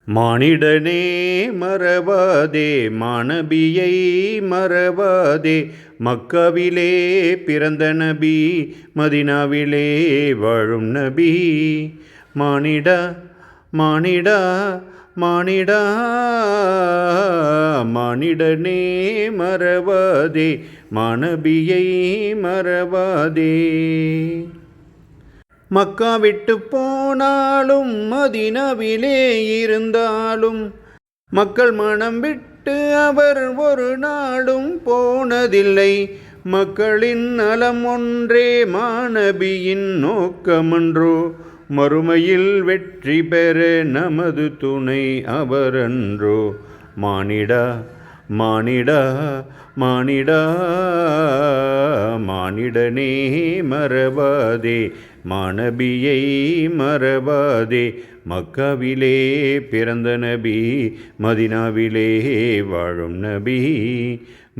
மானிடனே மறவாதே, மாநபியை மறவாதே. மக்காவிலே பிறந்த நபி, மதினாவிலே வாழும் நபி. மானிடா மானிடா மானிடா, மானிடனே மறவாதே, மாநபியை மறவாதே. மக்கா விட்டு போனாலும் மதினாவிலே இருந்தாலும், மக்கள் மனம் விட்டு அவர் ஒரு நாளும் போனதில்லை. மக்களின் நலம் ஒன்றே மாநபியின் நோக்கமன்றோ, மறுமையில் வெற்றி பெற நமது துணை அவரன்றோ. மானிடா மானிடா மானிடா, மானிடனே மறவாதே, மாநபியை மறவாதே. மக்காவிலே பிறந்த நபி, மதினாவிலே வாழும் நபி.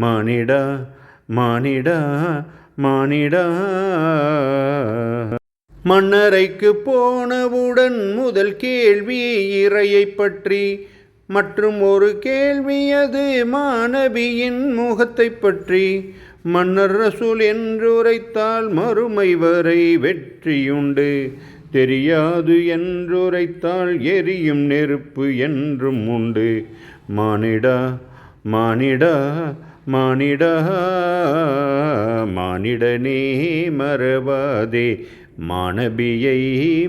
மானிடா மானிடா மானிடா. மன்னரைக்கு போனவுடன் முதல் கேள்வி இறையை பற்றி, மற்றும் ஒரு கேள்வி அது மாநபியின் முகத்தை பற்றி. மன்னர் ரசூல் என்றுரைத்தால் மறுமை வரை வெற்றியுண்டு, தெரியாது என்றுரைத்தால் எரியும் நெருப்பு என்றும் உண்டு. மானிடா மானிடா மானிடா, மானிடனே மறவாதே, மாநபியை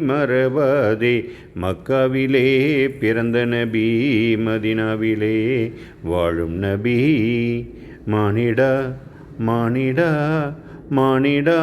மறவாதே. மக்காவிலே பிறந்த நபி, மதினாவிலே வாழும் நபி. மானிடா மானிடா மானிடா.